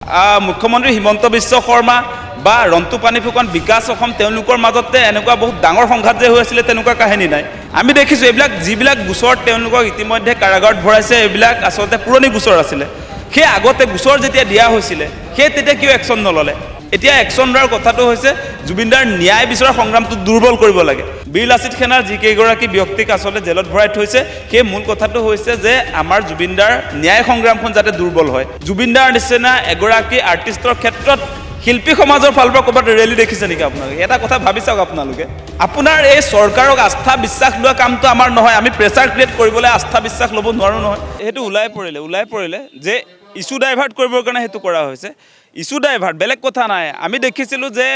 মুখ্যমন্ত্ৰী হিমন্ত বিশ্ব শৰ্মা বা ৰন্তু পানী ফুকন বিকাশ অসম তেওঁলোকৰ মাজতে এনেকুৱা বহুত ডাঙৰ সংঘাত যে হৈ আছিলে তেনেকুৱা কাহিনী নাই। আমি দেখিছোঁ এইবিলাক যিবিলাক গোচৰ তেওঁলোকক ইতিমধ্যে কাৰাগাৰত ভৰাইছে এইবিলাক আচলতে পুৰণি গোচৰ আছিলে। সেই আগতে গোচৰ যেতিয়া দিয়া হৈছিলে সেই তেতিয়া কিয় একশ্যন নল'লে? এতিয়া একশ্যন লোৱাৰ কথাটো হৈছে জুবিনদাৰ ন্যায় বিচৰা সংগ্ৰামটো দুৰ্বল কৰিব লাগে। বীৰ লাচিত সেনাৰ যিকেইগৰাকী ব্যক্তিক আচলতে জেলত ভৰাই থৈছে সেই মূল কথাটো হৈছে যে আমাৰ জুবিনদাৰ ন্যায় সংগ্ৰামখন যাতে দুৰ্বল হয়। জুবিনদাৰ নিচিনা এগৰাকী আৰ্টিষ্টৰ ক্ষেত্ৰত শিল্পী সমাজৰ ফালৰ পৰা ক'ৰবাত ৰেলী দেখিছে নেকি আপোনালোকে? এটা কথা ভাবি চাওক আপোনালোকে। আপোনাৰ এই চৰকাৰক আস্থা বিশ্বাস লোৱা কামটো আমাৰ নহয়। আমি প্ৰেছাৰ ক্ৰিয়েট কৰিবলৈ আস্থা বিশ্বাস ল'ব নোৱাৰোঁ নহয়। সেইটো ওলাই পৰিলে যে ইছ্যু ডাইভাৰ্ট কৰিবৰ কাৰণে সেইটো কৰা হৈছে। ইছ্যু ডাইভাৰ্ট বেলেগ কথা নাই। আমি দেখিছিলোঁ যে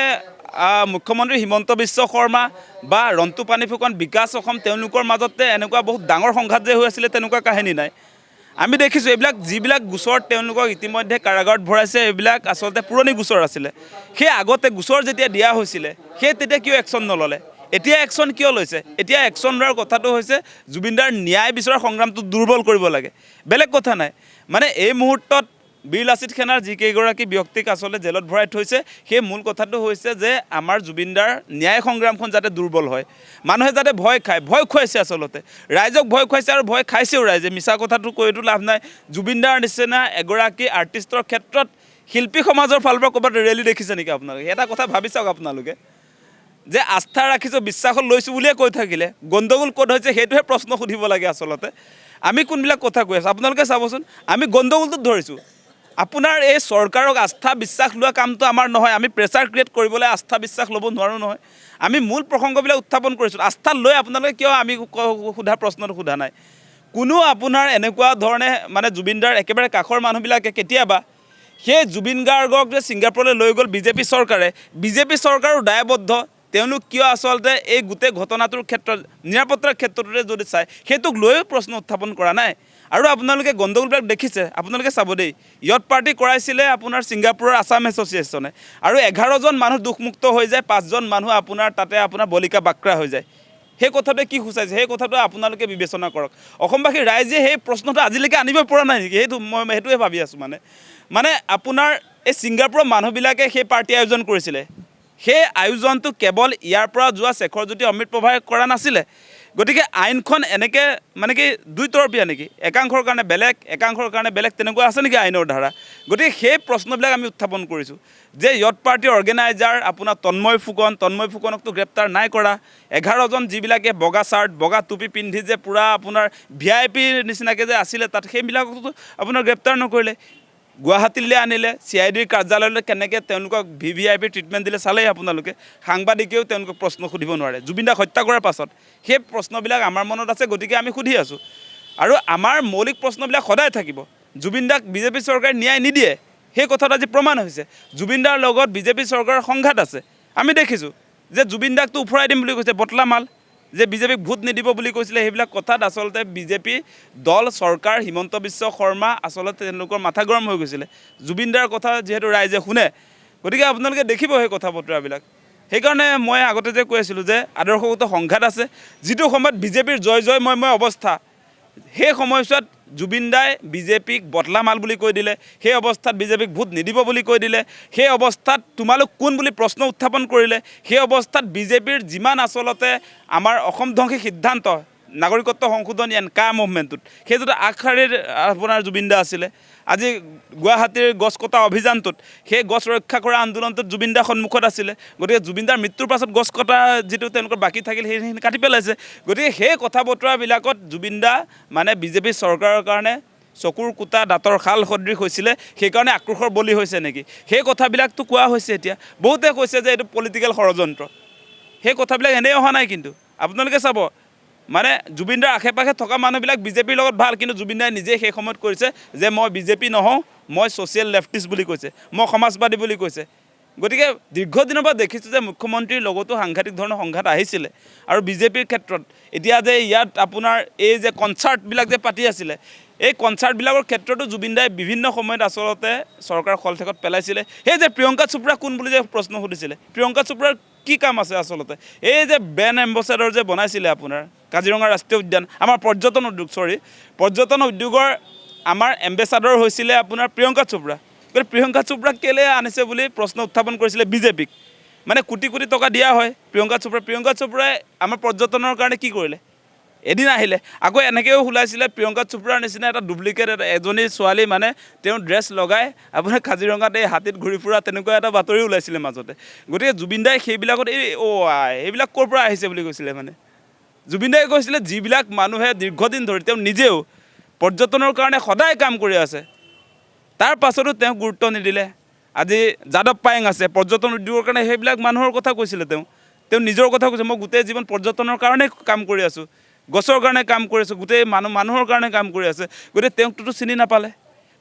মুখ্যমন্ত্ৰী হিমন্ত বিশ্ব শৰ্মা বা ৰন্তু পানী ফুকন বিকাশ অসম তেওঁলোকৰ মাজতে এনেকুৱা বহুত ডাঙৰ সংঘাত যে হৈ আছিলে তেনেকুৱা কাহিনী নাই। আমি দেখিছোঁ এইবিলাক যিবিলাক গোচৰ তেওঁলোকক ইতিমধ্যে কাৰাগাৰত ভৰাইছে এইবিলাক আচলতে পুৰণি গোচৰ আছিলে। সেই আগতে গোচৰ যেতিয়া দিয়া হৈছিলে সেই তেতিয়া কিয় একশ্যন নল'লে? এতিয়া একশ্যন কিয় লৈছে? এতিয়া একশ্যন লোৱাৰ কথাটো হৈছে জুবিনদাৰ ন্যায় বিচৰা সংগ্ৰামটো দুৰ্বল কৰিব লাগে, বেলেগ কথা নাই। মানে এই মুহূৰ্তত বীৰ লাচিত সেনাৰ যিকেইগৰাকী ব্যক্তিক আচলতে জেলত ভৰাই থৈছে সেই মূল কথাটো হৈছে যে আমাৰ জুবিনদাৰ ন্যায় সংগ্ৰামখন যাতে দুৰ্বল হয়। মানুহে যাতে ভয় খুৱাইছে আচলতে, ৰাইজক ভয় খুৱাইছে আৰু ভয় খাইছেও ৰাইজে। মিছা কথাটো কৈতো লাভ নাই। জুবিনদাৰ নিচিনা এগৰাকী আৰ্টিষ্টৰ ক্ষেত্ৰত শিল্পী সমাজৰ ফালৰ পৰা ক'ৰবাত ৰেলী দেখিছে নেকি আপোনালোকে? এটা কথা ভাবি চাওক আপোনালোকে, যে আস্থা ৰাখিছোঁ বিশ্বাসত লৈছোঁ বুলিয়ে কৈ থাকিলে গণ্ডগোল ক'ত হৈছে সেইটোহে প্ৰশ্ন সুধিব লাগে আচলতে। আমি কোনবিলাক কথা কৈ আছোঁ আপোনালোকে চাবচোন, আমি গণ্ডগোলটোত ধৰিছোঁ। আপোনাৰ এই চৰকাৰক আস্থা বিশ্বাস লোৱা কামটো আমাৰ নহয়। আমি প্ৰেছাৰ ক্ৰিয়েট কৰিবলৈ আস্থা বিশ্বাস ল'ব নোৱাৰোঁ নহয়। আমি মূল প্ৰসংগবিলাক উত্থাপন কৰিছোঁ। আস্থা লৈ আপোনালোকে কিয় আমি সোধা প্ৰশ্নটো সোধা নাই? কোনো আপোনাৰ এনেকুৱা ধৰণে মানে জুবিনদাৰ একেবাৰে কাষৰ মানুহবিলাকে কেতিয়াবা সেই জুবিন গাৰ্গক যে ছিংগাপুৰলৈ লৈ গ'ল বিজেপি চৰকাৰো দায়বদ্ধ। তেওঁলোক কিয় আচলতে এই গোটেই ঘটনাটোৰ ক্ষেত্ৰত নিৰাপত্তাৰ ক্ষেত্ৰটোতে যদি চায় সেইটোক লৈও প্ৰশ্ন উত্থাপন কৰা নাই। আৰু আপোনালোকে গণ্ডগোলবিলাক দেখিছে, আপোনালোকে চাব দেই, য়থ পাৰ্টি কৰাইছিলে আপোনাৰ ছিংগাপুৰৰ আছাম এছ'চিয়েশ্যনে আৰু 11জন মানুহ দুখমুক্ত হৈ যায়, 5জন মানুহ আপোনাৰ তাতে আপোনাৰ বলিকা বাক্ৰা হৈ যায়। সেই কথাটোৱে কি সূচাইছে সেই কথাটো আপোনালোকে বিবেচনা কৰক। অসমবাসী ৰাইজে সেই প্ৰশ্নটো আজিলৈকে আনিব পৰা নাই নেকি? মই সেইটোৱে ভাবি আছোঁ। মানে আপোনাৰ এই ছিংগাপুৰৰ মানুহবিলাকে সেই পাৰ্টি আয়োজন কৰিছিলে। সেই আয়োজনটো কেৱল ইয়াৰ পৰা যোৱা শেখৰজ্যোতি অমৃতপ্ৰভাই কৰা নাছিলে। গতিকে আইনখন এনেকৈ মানে কি দুইতৰপীয়া নেকি? একাংশৰ কাৰণে বেলেগ, একাংশৰ কাৰণে বেলেগ, তেনেকুৱা আছে নেকি আইনৰ ধাৰা? গতিকে সেই প্ৰশ্নবিলাক আমি উত্থাপন কৰিছোঁ যে য়থ পাৰ্টিৰ অৰ্গেনাইজাৰ আপোনাৰ তন্ময় ফুকনকতো গ্ৰেপ্তাৰ নাই কৰা। 11জন যিবিলাকে বগা চাৰ্ট বগা টুপি পিন্ধি যে পূৰা আপোনাৰ VIP নিচিনাকৈ যে আছিলে তাত সেইবিলাকতো আপোনাৰ গ্ৰেপ্তাৰ নকৰিলে। গুৱাহাটীলৈ আনিলে, CIDৰ কাৰ্যালয়লৈ কেনেকৈ তেওঁলোকক VVIP ট্ৰিটমেণ্ট দিলে চালেই আপোনালোকে। সাংবাদিকেও তেওঁলোকক প্ৰশ্ন সুধিব নোৱাৰে জুবিনদাক হত্যা কৰাৰ পাছত। সেই প্ৰশ্নবিলাক আমাৰ মনত আছে, গতিকে আমি সুধি আছোঁ। আৰু আমাৰ মৌলিক প্ৰশ্নবিলাক সদায় থাকিব। জুবিনদাক বিজেপি চৰকাৰে ন্যায় নিদিয়ে সেই কথাটো আজি প্ৰমাণ হৈছে। জুবিনদাৰ লগত বিজেপি চৰকাৰৰ সংঘাত আছে। আমি দেখিছোঁ যে জুবিনদাকটো উফৰাই দিম বুলি কৈছে বটলা মাল, যে বিজেপিক ভোট নিদিব বুলি কৈছিলে। সেইবিলাক কথাত আচলতে বিজেপি দল চৰকাৰ হিমন্ত বিশ্ব শৰ্মা আচলতে তেওঁলোকৰ মাথা গৰম হৈ গৈছিলে। জুবিনদাৰ কথা যিহেতু ৰাইজে শুনে, গতিকে আপোনালোকে দেখিব সেই কথা বতৰাবিলাক। সেইকাৰণে মই আগতে যে কৈ আছিলোঁ যে আদৰ্শগত সংঘাত আছে। যিটো সময়ত বিজেপিৰ জয় অৱস্থা, সেই সময়ছোৱাত জুবিনদাই বিজেপিক বটলা মাল বুলি কৈ দিলে। সেই অৱস্থাত বিজেপিক ভোট নিদিব বুলি কৈ দিলে। সেই অৱস্থাত তোমালোক কোন বুলি প্ৰশ্ন উত্থাপন কৰিলে। সেই অৱস্থাত বিজেপিৰ যিমান আচলতে আমাৰ অসম ধ্বংসী সিদ্ধান্ত নাগৰিকত্ব সংশোধনী এনকা মুভমেণ্টটোত সেইটোত আগশাৰীৰ আপোনাৰ জুবিনদা আছিলে। আজি গুৱাহাটীৰ গছ কটা অভিযানটোত সেই গছ ৰক্ষা কৰা আন্দোলনটোত জুবিনদা সন্মুখত আছিলে। গতিকে জুবিনদাৰ মৃত্যুৰ পাছত গছ কটা যিটো তেওঁলোকৰ বাকী থাকিল সেইখিনি কাটি পেলাইছে। গতিকে সেই কথা বতৰাবিলাকত জুবিনদা মানে বিজেপি চৰকাৰৰ কাৰণে চকুৰ কুটা দাঁতৰ শাল সদৃশ হৈছিলে, সেইকাৰণে আক্ৰোশৰ বলি হৈছে নেকি? সেই কথাবিলাকতো কোৱা হৈছে। এতিয়া বহুতে কৈছে যে এইটো পলিটিকেল ষড়যন্ত্ৰ। সেই কথাবিলাক এনেই অহা নাই। কিন্তু আপোনালোকে চাব, মানে জুবিনদাৰ আশে পাশে থকা মানুহবিলাক বিজেপিৰ লগত ভাল, কিন্তু জুবিনদাই নিজে সেই সময়ত কৈছে যে মই বিজেপি নহওঁ, মই ছ'চিয়েল লেফটিষ্ট বুলি কৈছে, মই সমাজবাদী বুলি কৈছে। গতিকে দীৰ্ঘদিনৰ পৰা দেখিছোঁ যে মুখ্যমন্ত্ৰীৰ লগতো সাংঘাতিক ধৰণৰ সংঘাত আহিছিলে। আৰু বিজেপিৰ ক্ষেত্ৰত এতিয়া যে ইয়াত আপোনাৰ এই যে কনচাৰ্টবিলাক যে পাতি আছিলে, এই কনচাৰ্টবিলাকৰ ক্ষেত্ৰতো জুবিনদাই বিভিন্ন সময়ত আচলতে চৰকাৰ খলঠেকত পেলাইছিলে। সেই যে প্ৰিয়ংকা চোপ্ৰা কোন বুলি যে প্ৰশ্ন সুধিছিলে, প্ৰিয়ংকা চোপ্ৰাৰ কি কাম আছে আচলতে? এই যে ব্ৰেণ্ড এম্বেচাডৰ যে বনাইছিলে আপোনাৰ কাজিৰঙা ৰাষ্ট্ৰীয় উদ্যান, আমাৰ পৰ্যটন উদ্যোগৰ আমাৰ এম্বেচাডৰ হৈছিলে আপোনাৰ প্ৰিয়ংকা চোপ্ৰা। গতিকে প্ৰিয়ংকা চোপ্ৰাক কেলৈ আনিছে বুলি প্ৰশ্ন উত্থাপন কৰিছিলে বিজেপিক মানে কোটি কোটি টকা দিয়া হয় প্ৰিয়ংকা চোপ্ৰাই আমাৰ পৰ্যটনৰ কাৰণে কি কৰিলে এদিন আহিলে আকৌ এনেকৈও ওলাইছিলে প্ৰিয়ংকা চোপ্ৰাৰ নিচিনা এটা ডুপ্লিকেট এজনী ছোৱালী মানে তেওঁ ড্ৰেছ লগাই আপোনাৰ কাজিৰঙাত এই হাতীত ঘূৰি ফুৰা তেনেকুৱা এটা বাতৰি ওলাইছিলে মাজতে গতিকে জুবিন দাই সেইবিলাকত এইবিলাক ক'ৰ পৰা আহিছে বুলি কৈছিলে মানে জুবিন দাই কৈছিলে যিবিলাক মানুহে দীৰ্ঘদিন ধৰি তেওঁ নিজেও পৰ্যটনৰ কাৰণে সদায় কাম কৰি আছে তাৰ পাছতো তেওঁ গুৰুত্ব নিদিলে আজি যাদৱ পায়েং আছে পৰ্যটন উদ্যোগৰ কাৰণে সেইবিলাক মানুহৰ কথা কৈছিলে তেওঁ নিজৰ কথা কৈছে মই গোটেই জীৱন পৰ্যটনৰ কাৰণে কাম কৰি আছোঁ গছৰ কাৰণে কাম কৰি আছোঁ গোটেই মানুহৰ কাৰণে কাম কৰি আছে গতিকে তেওঁকতো চিনি নাপালে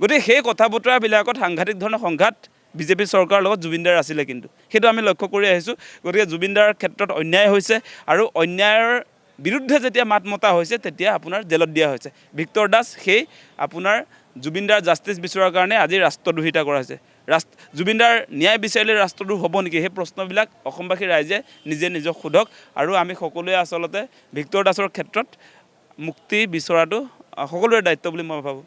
গতিকে সেই কথা বতৰাবিলাকত সাংঘাতিক ধৰণৰ সংঘাত বিজেপি চৰকাৰৰ লগত জুবিন দাৰ আছিলে কিন্তু সেইটো আমি লক্ষ্য কৰি আহিছোঁ গতিকে জুবিন দাৰ ক্ষেত্ৰত অন্যায় হৈছে আৰু অন্যায়ৰ বিৰুদ্ধে যেতিয়া মাত মতা হৈছে তেতিয়া আপোনাৰ জেলত দিয়া হৈছে ভিক্টৰ দাস সেই আপোনাৰ জুবিন দাৰ জাষ্টিছ বিচৰাৰ কাৰণে আজি ৰাষ্ট্ৰদ্ৰোহিতা কৰা হৈছে জুবিন দাৰ ন্যায় বিচাৰিলে ৰাষ্ট্ৰদ্ৰোহ হ'ব নেকি সেই প্ৰশ্নবিলাক অসমবাসী ৰাইজে নিজক সোধক আৰু আমি সকলোৱে আচলতে ভিক্টৰ দাসৰ ক্ষেত্ৰত মুক্তি বিচৰাটো সকলোৰে দায়িত্ব বুলি মই ভাবোঁ